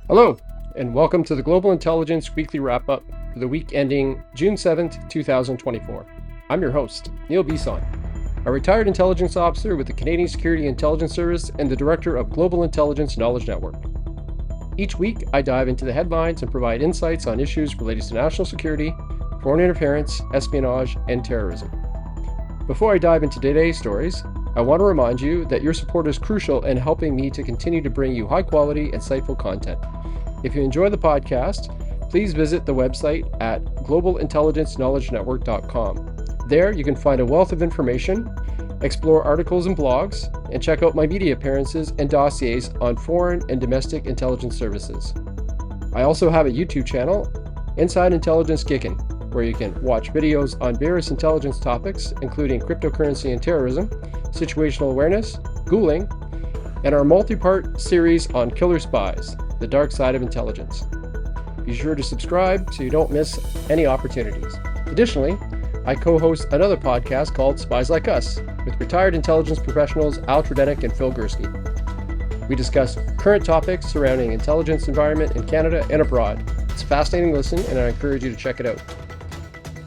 Hello, and welcome to the Global Intelligence Weekly Wrap-Up for the week ending June 7th, 2024. I'm your host, Neil Bisson, a retired intelligence officer with the Canadian Security Intelligence Service and the Director of Global Intelligence Knowledge Network. Each week, I dive into the headlines and provide insights on issues related to national security, foreign interference, espionage, and terrorism. Before I dive into today's stories, I want to remind you that your support is crucial in helping me to continue to bring you high-quality, insightful content. If you enjoy the podcast, please visit the website at globalintelligenceknowledgenetwork.com. There, you can find a wealth of information, explore articles and blogs, and check out my media appearances and dossiers on foreign and domestic intelligence services. I also have a YouTube channel, Inside Intelligence GIKN, where you can watch videos on various intelligence topics, including cryptocurrency and terrorism, situational awareness, ghouling, and our multi-part series on killer spies, the dark side of intelligence. Be sure to subscribe so you don't miss any opportunities. Additionally, I co-host another podcast called Spies Like Us with retired intelligence professionals Al Tredenik and Phil Gursky. We discuss current topics surrounding intelligence environment in Canada and abroad. It's a fascinating listen, and I encourage you to check it out.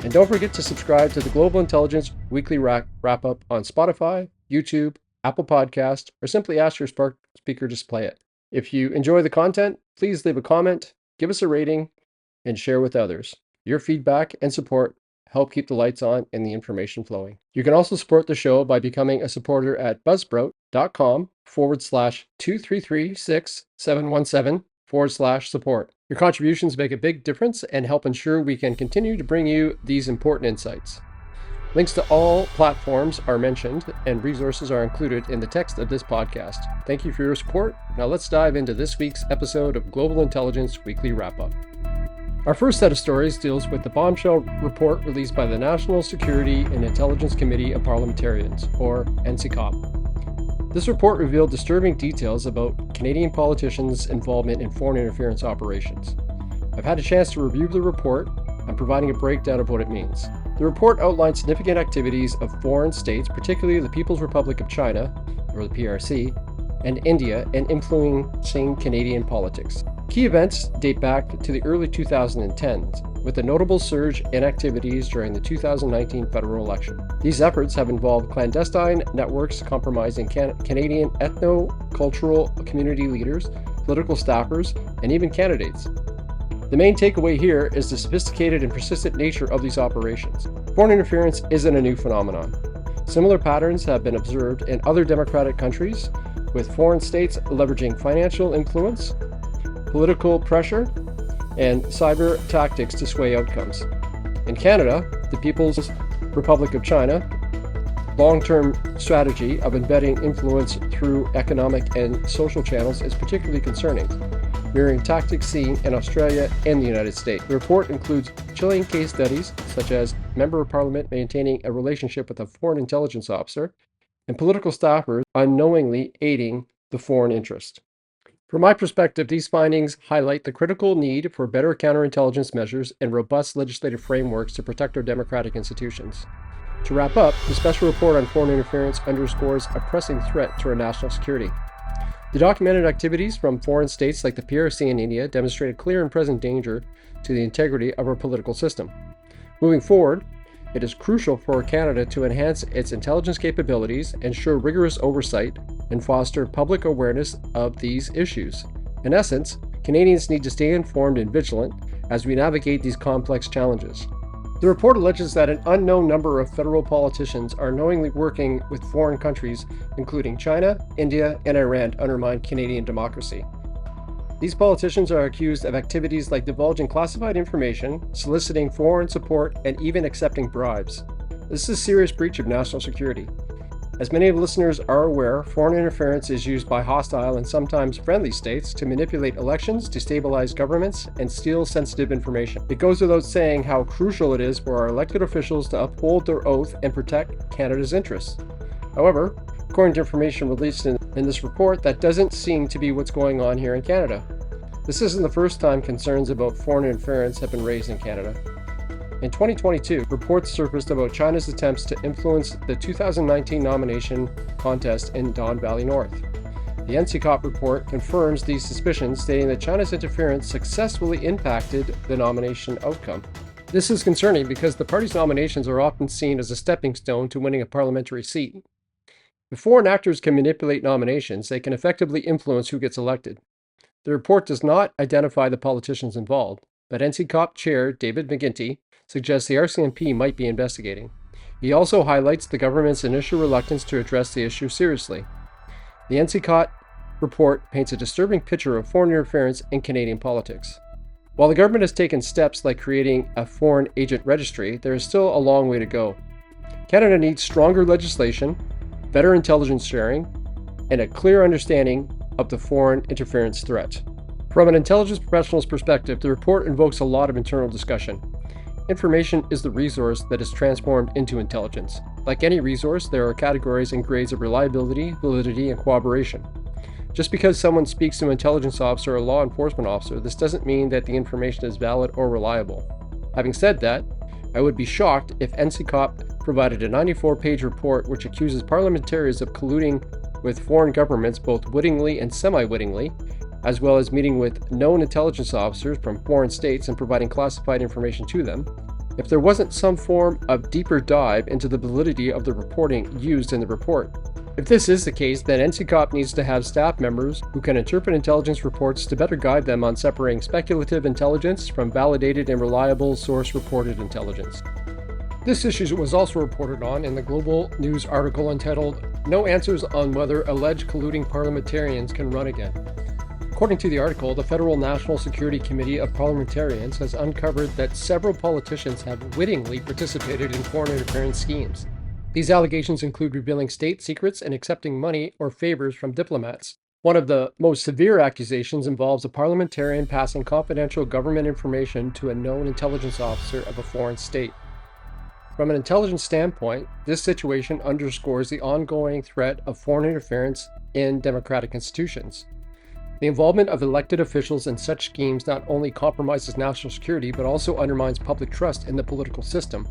And don't forget to subscribe to the Global Intelligence Weekly Wrap-Up on Spotify, YouTube, Apple Podcasts, or simply ask your smart speaker to play it. If you enjoy the content, please leave a comment, give us a rating, and share with others. Your feedback and support help keep the lights on and the information flowing. You can also support the show by becoming a supporter at buzzsprout.com/2336717/support. Your contributions make a big difference and help ensure we can continue to bring you these important insights. Links to all platforms are mentioned and resources are included in the text of this podcast. Thank you for your support. Now let's dive into this week's episode of Global Intelligence Weekly Wrap-Up. Our first set of stories deals with the Bombshell report released by the National Security and Intelligence Committee of Parliamentarians, or NSICOP. This report revealed disturbing details about Canadian politicians' involvement in foreign interference operations. I've had a chance to review the report. I'm providing a breakdown of what it means. The report outlines significant activities of foreign states, particularly the People's Republic of China, or the PRC, and India, in influencing Canadian politics. Key events date back to the early 2010s, with a notable surge in activities during the 2019 federal election. These efforts have involved clandestine networks compromising Canadian ethno-cultural community leaders, political staffers, and even candidates. The main takeaway here is the sophisticated and persistent nature of these operations. Foreign interference isn't a new phenomenon. Similar patterns have been observed in other democratic countries, with foreign states leveraging financial influence, political pressure, and cyber tactics to sway outcomes. In Canada, the People's Republic of China long-term strategy of embedding influence through economic and social channels is particularly concerning, mirroring tactics seen in Australia and the United States. The report includes chilling case studies, such as Member of Parliament maintaining a relationship with a foreign intelligence officer, and political staffers unknowingly aiding the foreign interest. From my perspective, these findings highlight the critical need for better counterintelligence measures and robust legislative frameworks to protect our democratic institutions. To wrap up, the special report on foreign interference underscores a pressing threat to our national security. The documented activities from foreign states like the PRC and India demonstrate a clear and present danger to the integrity of our political system. Moving forward, it is crucial for Canada to enhance its intelligence capabilities, ensure rigorous oversight, and foster public awareness of these issues. In essence, Canadians need to stay informed and vigilant as we navigate these complex challenges. The report alleges that an unknown number of federal politicians are knowingly working with foreign countries, including China, India, and Iran, to undermine Canadian democracy. These politicians are accused of activities like divulging classified information, soliciting foreign support, and even accepting bribes. This is a serious breach of national security. As many of the listeners are aware, foreign interference is used by hostile and sometimes friendly states to manipulate elections, destabilize governments, and steal sensitive information. It goes without saying how crucial it is for our elected officials to uphold their oath and protect Canada's interests. However, according to information released in this report, that doesn't seem to be what's going on here in Canada. This isn't the first time concerns about foreign interference have been raised in Canada. In 2022, reports surfaced about China's attempts to influence the 2019 nomination contest in Don Valley North. The NSICOP report confirms these suspicions, stating that China's interference successfully impacted the nomination outcome. This is concerning because the party's nominations are often seen as a stepping stone to winning a parliamentary seat. If foreign actors can manipulate nominations, they can effectively influence who gets elected. The report does not identify the politicians involved, but NSICOP Chair David McGuinty suggests the RCMP might be investigating. He also highlights the government's initial reluctance to address the issue seriously. The NSICOP report paints a disturbing picture of foreign interference in Canadian politics. While the government has taken steps like creating a foreign agent registry, there is still a long way to go. Canada needs stronger legislation, better intelligence sharing, and a clear understanding of the foreign interference threat. From an intelligence professional's perspective, the report invokes a lot of internal discussion. Information is the resource that is transformed into intelligence. Like any resource, there are categories and grades of reliability, validity, and cooperation. Just because someone speaks to an intelligence officer or a law enforcement officer, this doesn't mean that the information is valid or reliable. Having said that, I would be shocked if NSICOP provided a 94-page report which accuses parliamentarians of colluding with foreign governments both wittingly and semi-wittingly, as well as meeting with known intelligence officers from foreign states and providing classified information to them, if there wasn't some form of deeper dive into the validity of the reporting used in the report. If this is the case, then NSICOP needs to have staff members who can interpret intelligence reports to better guide them on separating speculative intelligence from validated and reliable source-reported intelligence. This issue was also reported on in the Global News article entitled, "No Answers on Whether Alleged Colluding Parliamentarians Can Run Again." According to the article, the Federal National Security Committee of Parliamentarians has uncovered that several politicians have wittingly participated in foreign interference schemes. These allegations include revealing state secrets and accepting money or favors from diplomats. One of the most severe accusations involves a parliamentarian passing confidential government information to a known intelligence officer of a foreign state. From an intelligence standpoint, this situation underscores the ongoing threat of foreign interference in democratic institutions. The involvement of elected officials in such schemes not only compromises national security, but also undermines public trust in the political system.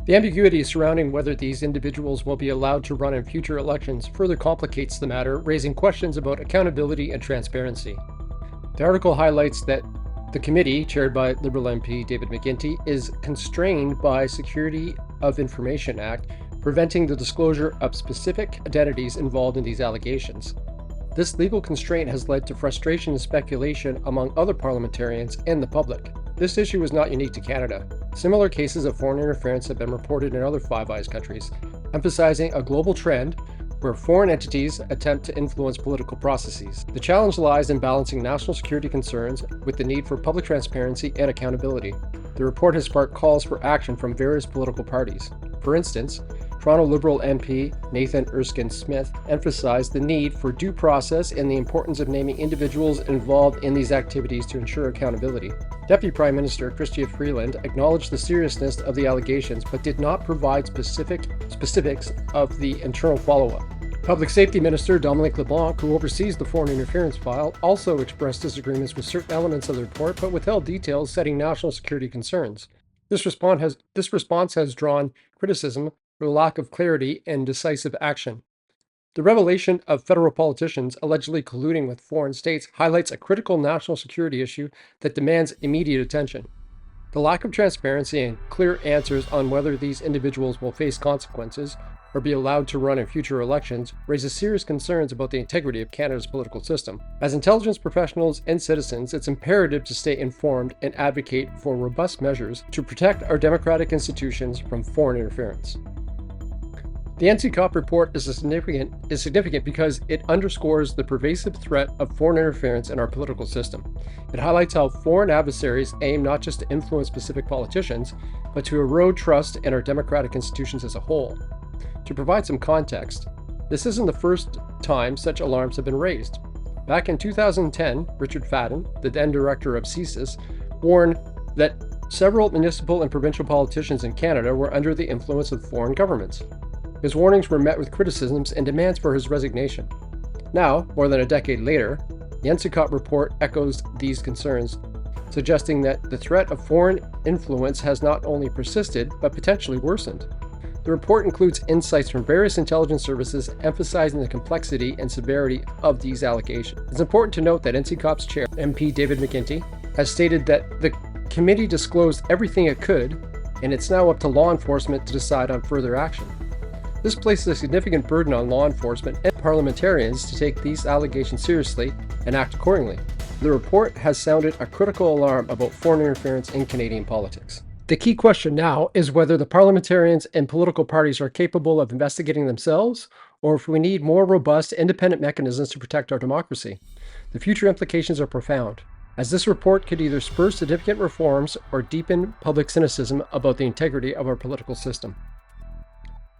The ambiguity surrounding whether these individuals will be allowed to run in future elections further complicates the matter, raising questions about accountability and transparency. The article highlights that the committee, chaired by Liberal MP David McGuinty, is constrained by Security of Information Act, preventing the disclosure of specific identities involved in these allegations. This legal constraint has led to frustration and speculation among other parliamentarians and the public. This issue is not unique to Canada. Similar cases of foreign interference have been reported in other Five Eyes countries, emphasizing a global trend where foreign entities attempt to influence political processes. The challenge lies in balancing national security concerns with the need for public transparency and accountability. The report has sparked calls for action from various political parties. For instance, Toronto Liberal MP Nathan Erskine-Smith emphasized the need for due process and the importance of naming individuals involved in these activities to ensure accountability. Deputy Prime Minister Chrystia Freeland acknowledged the seriousness of the allegations but did not provide specifics of the internal follow-up. Public Safety Minister Dominic LeBlanc, who oversees the foreign interference file, also expressed disagreements with certain elements of the report but withheld details citing national security concerns. This response has drawn criticism for the lack of clarity and decisive action. The revelation of federal politicians allegedly colluding with foreign states highlights a critical national security issue that demands immediate attention. The lack of transparency and clear answers on whether these individuals will face consequences or be allowed to run in future elections raises serious concerns about the integrity of Canada's political system. As intelligence professionals and citizens, it's imperative to stay informed and advocate for robust measures to protect our democratic institutions from foreign interference. The NSICOP report is significant because it underscores the pervasive threat of foreign interference in our political system. It highlights how foreign adversaries aim not just to influence specific politicians, but to erode trust in our democratic institutions as a whole. To provide some context, this isn't the first time such alarms have been raised. Back in 2010, Richard Fadden, the then director of CSIS, warned that several municipal and provincial politicians in Canada were under the influence of foreign governments. His warnings were met with criticisms and demands for his resignation. Now, more than a decade later, the NSICOP report echoes these concerns, suggesting that the threat of foreign influence has not only persisted, but potentially worsened. The report includes insights from various intelligence services emphasizing the complexity and severity of these allegations. It's important to note that NSICOP's chair, MP David McGuinty, has stated that the committee disclosed everything it could, and it's now up to law enforcement to decide on further action. This places a significant burden on law enforcement and parliamentarians to take these allegations seriously and act accordingly. The report has sounded a critical alarm about foreign interference in Canadian politics. The key question now is whether the parliamentarians and political parties are capable of investigating themselves, or if we need more robust, independent mechanisms to protect our democracy. The future implications are profound, as this report could either spur significant reforms or deepen public cynicism about the integrity of our political system.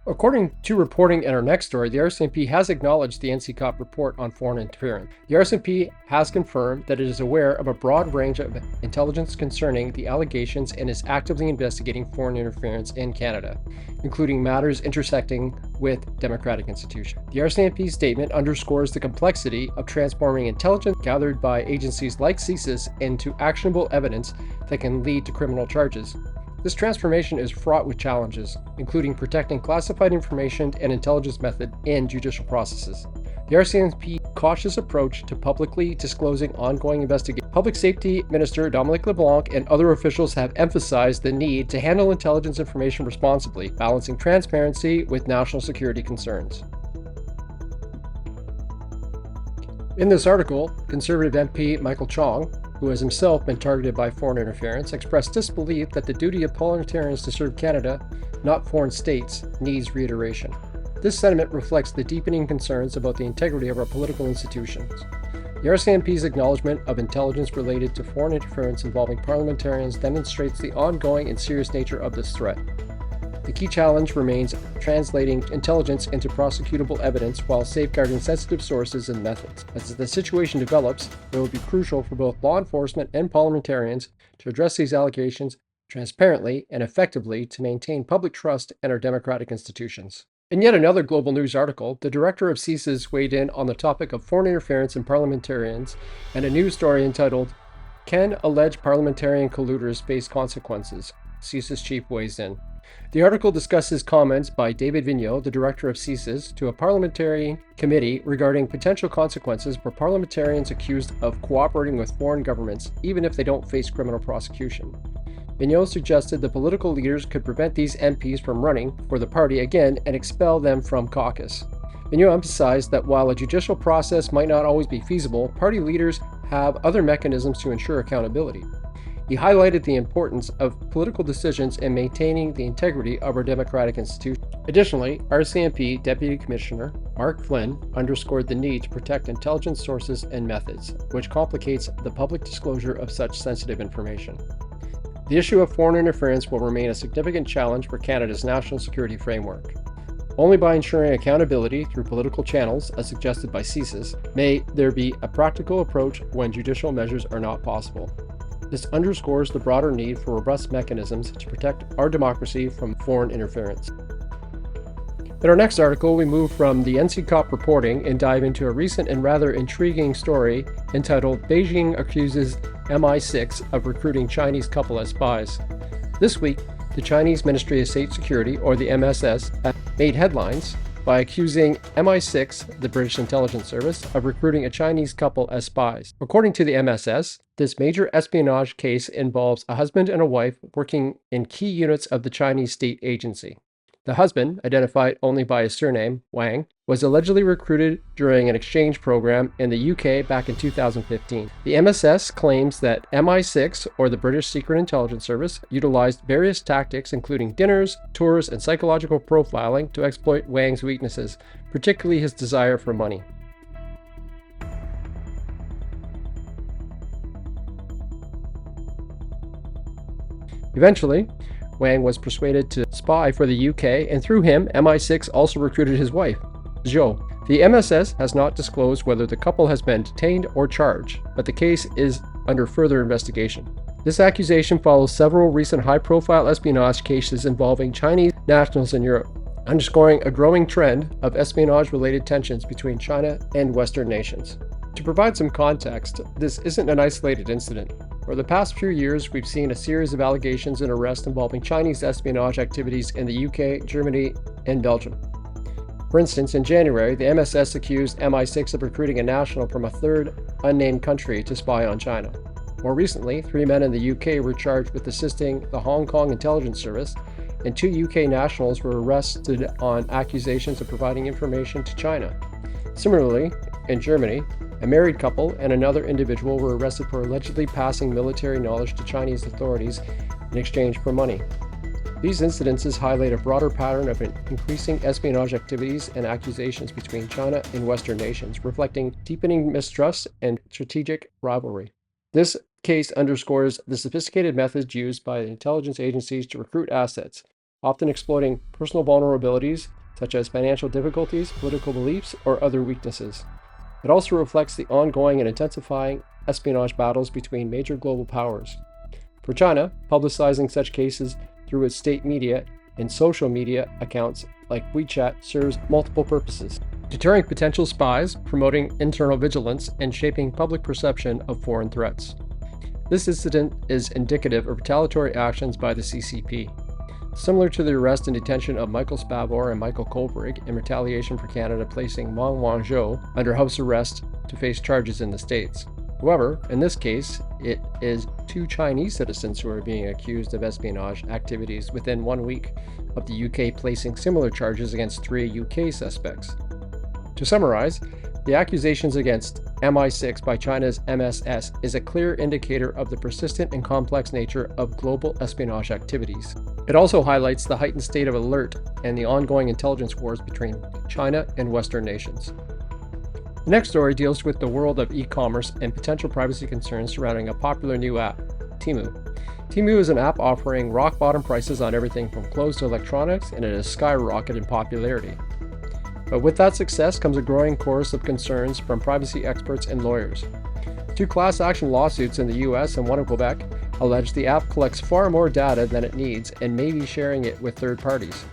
According to reporting in our next story, the RCMP has acknowledged the NSICOP report on foreign interference. The RCMP has confirmed that it is aware of a broad range of intelligence concerning the allegations and is actively investigating foreign interference in Canada, including matters intersecting with democratic institutions. The RCMP statement underscores the complexity of transforming intelligence gathered by agencies like CSIS into actionable evidence that can lead to criminal charges. This transformation is fraught with challenges, including protecting classified information and intelligence method in judicial processes. The RCMP's cautious approach to publicly disclosing ongoing investigations. Public Safety Minister Dominic LeBlanc and other officials have emphasized the need to handle intelligence information responsibly, balancing transparency with national security concerns. In this article, Conservative MP Michael Chong, who has himself been targeted by foreign interference, expressed disbelief that the duty of parliamentarians to serve Canada, not foreign states, needs reiteration. This sentiment reflects the deepening concerns about the integrity of our political institutions. The RCMP's acknowledgement of intelligence related to foreign interference involving parliamentarians demonstrates the ongoing and serious nature of this threat. The key challenge remains translating intelligence into prosecutable evidence while safeguarding sensitive sources and methods. As the situation develops, it will be crucial for both law enforcement and parliamentarians to address these allegations transparently and effectively to maintain public trust in our democratic institutions. In yet another global news article, the director of CSIS weighed in on the topic of foreign interference in parliamentarians and a news story entitled, "Can Alleged Parliamentarian Colluders Face Consequences?" CSIS chief weighs in. The article discusses comments by David Vigneault, the director of CSIS, to a parliamentary committee regarding potential consequences for parliamentarians accused of cooperating with foreign governments, even if they don't face criminal prosecution. Vigneault suggested the political leaders could prevent these MPs from running for the party again and expel them from caucus. Vigneault emphasized that while a judicial process might not always be feasible, party leaders have other mechanisms to ensure accountability. He highlighted the importance of political decisions in maintaining the integrity of our democratic institutions. Additionally, RCMP Deputy Commissioner Mark Flynn underscored the need to protect intelligence sources and methods, which complicates the public disclosure of such sensitive information. The issue of foreign interference will remain a significant challenge for Canada's national security framework. Only by ensuring accountability through political channels, as suggested by CSIS, may there be a practical approach when judicial measures are not possible. This underscores the broader need for robust mechanisms to protect our democracy from foreign interference. In our next article, we move from the NSICOP reporting and dive into a recent and rather intriguing story entitled "Beijing Accuses MI6 of Recruiting Chinese Couple as Spies." This week, the Chinese Ministry of State Security, or the MSS, made headlines by accusing MI6, the British intelligence service, of recruiting a Chinese couple as spies. According to the MSS, this major espionage case involves a husband and a wife working in key units of the Chinese state agency. The husband, identified only by his surname, Wang, was allegedly recruited during an exchange program in the UK back in 2015. The MSS claims that MI6, or the British Secret Intelligence Service, utilized various tactics including dinners, tours, and psychological profiling to exploit Wang's weaknesses, particularly his desire for money. Eventually, Wang was persuaded to spy for the UK, and through him, MI6 also recruited his wife, Zhou. The MSS has not disclosed whether the couple has been detained or charged, but the case is under further investigation. This accusation follows several recent high-profile espionage cases involving Chinese nationals in Europe, underscoring a growing trend of espionage-related tensions between China and Western nations. To provide some context, this isn't an isolated incident. For the past few years, we've seen a series of allegations and arrests involving Chinese espionage activities in the UK, Germany, and Belgium. For instance, in January, the MSS accused MI6 of recruiting a national from a third unnamed country to spy on China. More recently, 3 men in the UK were charged with assisting the Hong Kong Intelligence Service, and 2 UK nationals were arrested on accusations of providing information to China. Similarly, in Germany, a married couple and another individual were arrested for allegedly passing military knowledge to Chinese authorities in exchange for money. These incidences highlight a broader pattern of increasing espionage activities and accusations between China and Western nations, reflecting deepening mistrust and strategic rivalry. This case underscores the sophisticated methods used by intelligence agencies to recruit assets, often exploiting personal vulnerabilities such as financial difficulties, political beliefs, or other weaknesses. It also reflects the ongoing and intensifying espionage battles between major global powers. For China, publicizing such cases through its state media and social media accounts like WeChat serves multiple purposes: deterring potential spies, promoting internal vigilance, and shaping public perception of foreign threats. This incident is indicative of retaliatory actions by the CCP. Similar to the arrest and detention of Michael Spavor and Michael Kohlberg in retaliation for Canada placing Meng Wanzhou under house arrest to face charges in the States. However, in this case, it is 2 Chinese citizens who are being accused of espionage activities within 1 week of the UK placing similar charges against 3 UK suspects. To summarize, the accusations against MI6 by China's MSS is a clear indicator of the persistent and complex nature of global espionage activities. It also highlights the heightened state of alert and the ongoing intelligence wars between China and Western nations. The next story deals with the world of e-commerce and potential privacy concerns surrounding a popular new app, Temu. Temu is an app offering rock-bottom prices on everything from clothes to electronics, and it has skyrocketed in popularity. But with that success comes a growing chorus of concerns from privacy experts and lawyers. 2 class action lawsuits in the US and one in Quebec allege the app collects far more data than it needs and may be sharing it with third parties.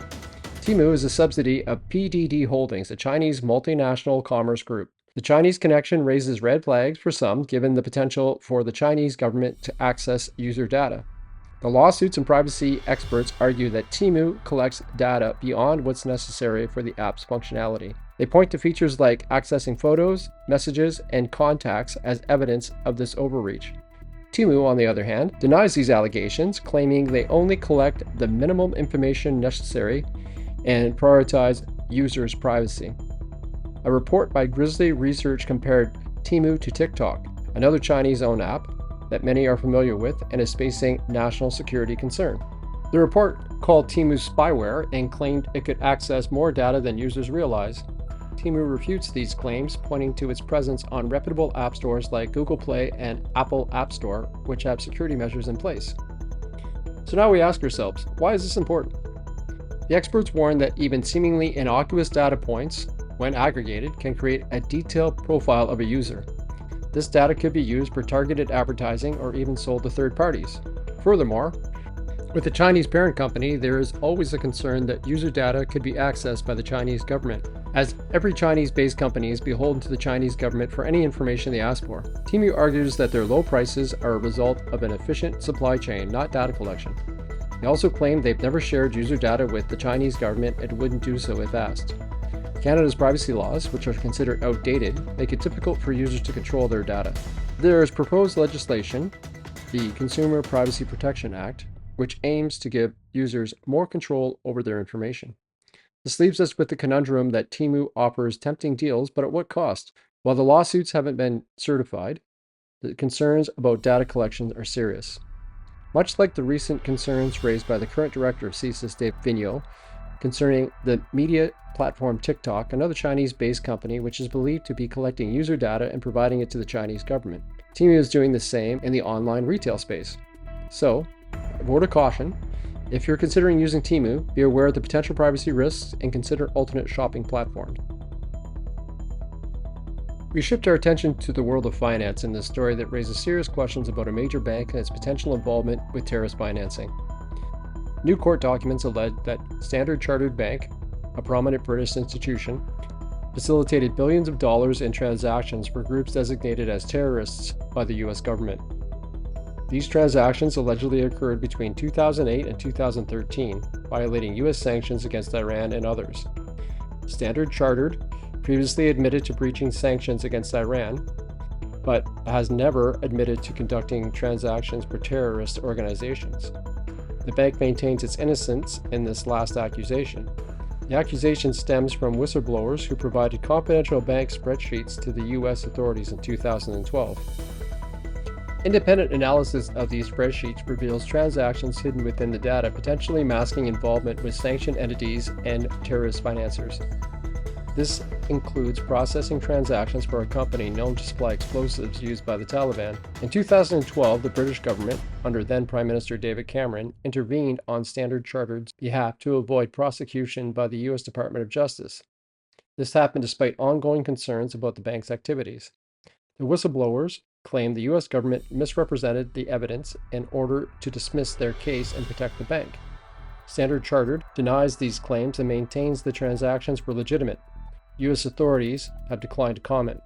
Temu is a subsidiary of PDD Holdings, a Chinese multinational commerce group. The Chinese connection raises red flags for some, given the potential for the Chinese government to access user data. The lawsuits and privacy experts argue that Temu collects data beyond what's necessary for the app's functionality. They point to features like accessing photos, messages, and contacts as evidence of this overreach. Temu, on the other hand, denies these allegations, claiming they only collect the minimum information necessary and prioritize users' privacy. A report by Grizzly Research compared Temu to TikTok, another Chinese-owned app that many are familiar with and is facing national security concern. The report called Temu spyware and claimed it could access more data than users realize. Temu refutes these claims, pointing to its presence on reputable app stores like Google Play and Apple App Store, which have security measures in place. So now we ask ourselves, why is this important? The experts warn that even seemingly innocuous data points, when aggregated, can create a detailed profile of a user. This data could be used for targeted advertising or even sold to third parties. Furthermore, with the Chinese parent company, there is always a concern that user data could be accessed by the Chinese government, as every Chinese-based company is beholden to the Chinese government for any information they ask for. Temu argues that their low prices are a result of an efficient supply chain, not data collection. They also claim they've never shared user data with the Chinese government and wouldn't do so if asked. Canada's privacy laws, which are considered outdated, make it difficult for users to control their data. There is proposed legislation, the Consumer Privacy Protection Act, which aims to give users more control over their information. This leaves us with the conundrum that Temu offers tempting deals, but at what cost? While the lawsuits haven't been certified, the concerns about data collection are serious. Much like the recent concerns raised by the current director of CSIS, Dave Vigneault, concerning the media platform TikTok, another Chinese-based company which is believed to be collecting user data and providing it to the Chinese government. Temu is doing the same in the online retail space. So, a word of caution, if you're considering using Temu, be aware of the potential privacy risks and consider alternate shopping platforms. We shift our attention to the world of finance in this story that raises serious questions about a major bank and its potential involvement with terrorist financing. New court documents allege that Standard Chartered Bank, a prominent British institution, facilitated billions of dollars in transactions for groups designated as terrorists by the U.S. government. These transactions allegedly occurred between 2008 and 2013, violating U.S. sanctions against Iran and others. Standard Chartered previously admitted to breaching sanctions against Iran, but has never admitted to conducting transactions for terrorist organizations. The bank maintains its innocence in this last accusation. The accusation stems from whistleblowers who provided confidential bank spreadsheets to the U.S. authorities in 2012. Independent analysis of these spreadsheets reveals transactions hidden within the data, potentially masking involvement with sanctioned entities and terrorist financiers. This includes processing transactions for a company known to supply explosives used by the Taliban. In 2012, the British government, under then Prime Minister David Cameron, intervened on Standard Chartered's behalf to avoid prosecution by the U.S. Department of Justice. This happened despite ongoing concerns about the bank's activities. The whistleblowers claimed the U.S. government misrepresented the evidence in order to dismiss their case and protect the bank. Standard Chartered denies these claims and maintains the transactions were legitimate. U.S. authorities have declined to comment.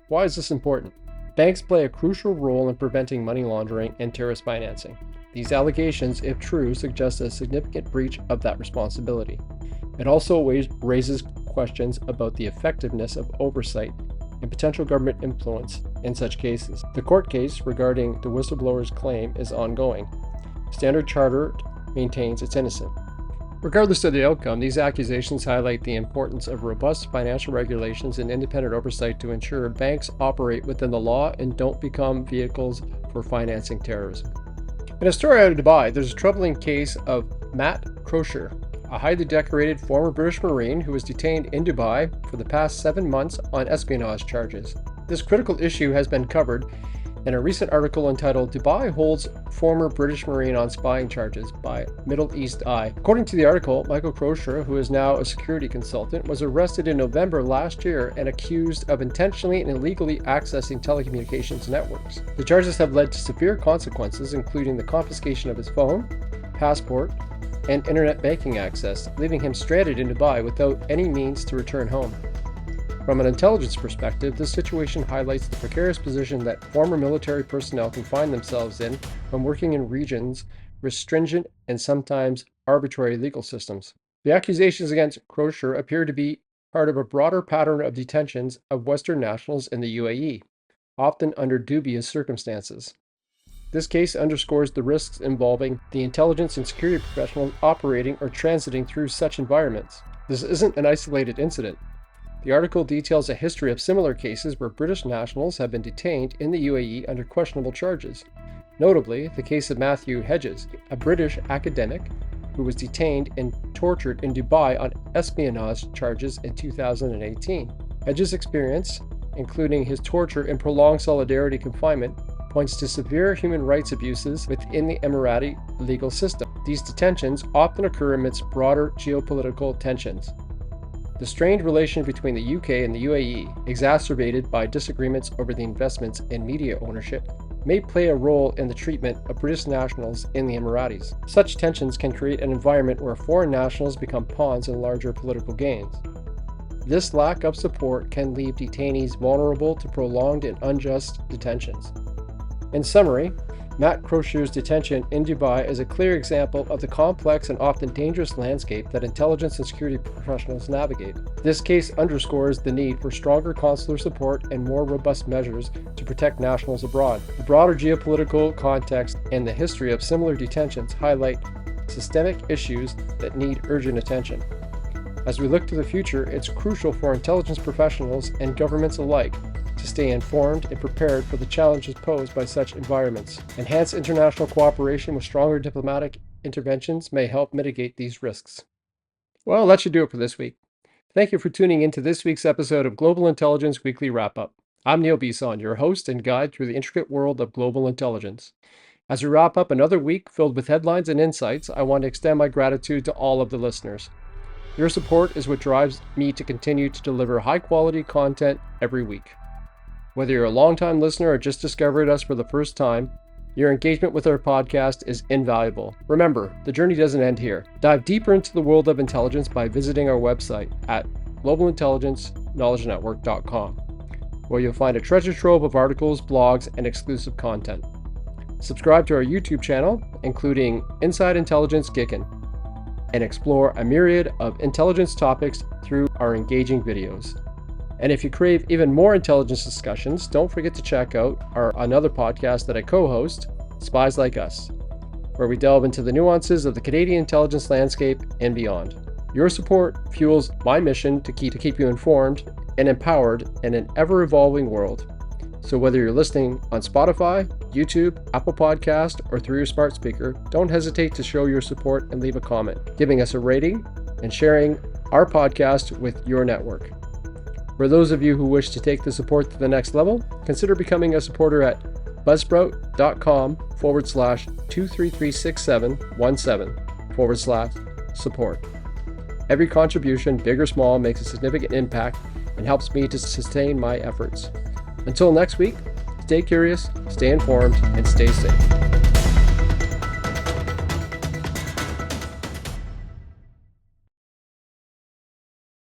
Why is this important? Banks play a crucial role in preventing money laundering and terrorist financing. These allegations, if true, suggest a significant breach of that responsibility. It also raises questions about the effectiveness of oversight and potential government influence in such cases. The court case regarding the whistleblower's claim is ongoing. Standard Chartered maintains it's innocent. Regardless of the outcome, these accusations highlight the importance of robust financial regulations and independent oversight to ensure banks operate within the law and don't become vehicles for financing terrorism. In a story out of Dubai, there's a troubling case of Matt Crosier, a highly decorated former British Marine who was detained in Dubai for the past 7 months on espionage charges. This critical issue has been covered in a recent article entitled "Dubai Holds Former British Marine on Spying Charges" by Middle East Eye. According to the article, Michael Crosier, who is now a security consultant, was arrested in November last year and accused of intentionally and illegally accessing telecommunications networks. The charges have led to severe consequences, including the confiscation of his phone, passport, and internet banking access, leaving him stranded in Dubai without any means to return home. From an intelligence perspective, this situation highlights the precarious position that former military personnel can find themselves in when working in regions with stringent and sometimes arbitrary legal systems. The accusations against Crosier appear to be part of a broader pattern of detentions of Western nationals in the UAE, often under dubious circumstances. This case underscores the risks involving the intelligence and security professionals operating or transiting through such environments. This isn't an isolated incident. The article details a history of similar cases where British nationals have been detained in the UAE under questionable charges. Notably, the case of Matthew Hedges, a British academic who was detained and tortured in Dubai on espionage charges in 2018. Hedges' experience, including his torture and prolonged solitary confinement, points to severe human rights abuses within the Emirati legal system. These detentions often occur amidst broader geopolitical tensions. The strained relation between the UK and the UAE, exacerbated by disagreements over the investments in media ownership, may play a role in the treatment of British nationals in the Emiratis. Such tensions can create an environment where foreign nationals become pawns in larger political gains. This lack of support can leave detainees vulnerable to prolonged and unjust detentions. In summary, Matt Crosier's detention in Dubai is a clear example of the complex and often dangerous landscape that intelligence and security professionals navigate. This case underscores the need for stronger consular support and more robust measures to protect nationals abroad. The broader geopolitical context and the history of similar detentions highlight systemic issues that need urgent attention. As we look to the future, it's crucial for intelligence professionals and governments alike to stay informed and prepared for the challenges posed by such environments. Enhanced international cooperation with stronger diplomatic interventions may help mitigate these risks. Well, that should do it for this week. Thank you for tuning in to this week's episode of Global Intelligence Weekly Wrap-Up. I'm Neil Bisson, your host and guide through the intricate world of global intelligence. As we wrap up another week filled with headlines and insights, I want to extend my gratitude to all of the listeners. Your support is what drives me to continue to deliver high-quality content every week. Whether you're a long-time listener or just discovered us for the first time, your engagement with our podcast is invaluable. Remember, the journey doesn't end here. Dive deeper into the world of intelligence by visiting our website at globalintelligence.news. knowledgenetwork.com, where you'll find a treasure trove of articles, blogs, and exclusive content. Subscribe to our YouTube channel, including Inside Intelligence GIKN, and explore a myriad of intelligence topics through our engaging videos. And if you crave even more intelligence discussions, don't forget to check out our another podcast that I co-host, Spies Like Us, where we delve into the nuances of the Canadian intelligence landscape and beyond. Your support fuels my mission to keep you informed and empowered in an ever-evolving world. So whether you're listening on Spotify, YouTube, Apple Podcast, or through your smart speaker, don't hesitate to show your support and leave a comment, giving us a rating, and sharing our podcast with your network. For those of you who wish to take the support to the next level, consider becoming a supporter at buzzsprout.com/2336717/support. Every contribution, big or small, makes a significant impact and helps me to sustain my efforts. Until next week, stay curious, stay informed, and stay safe.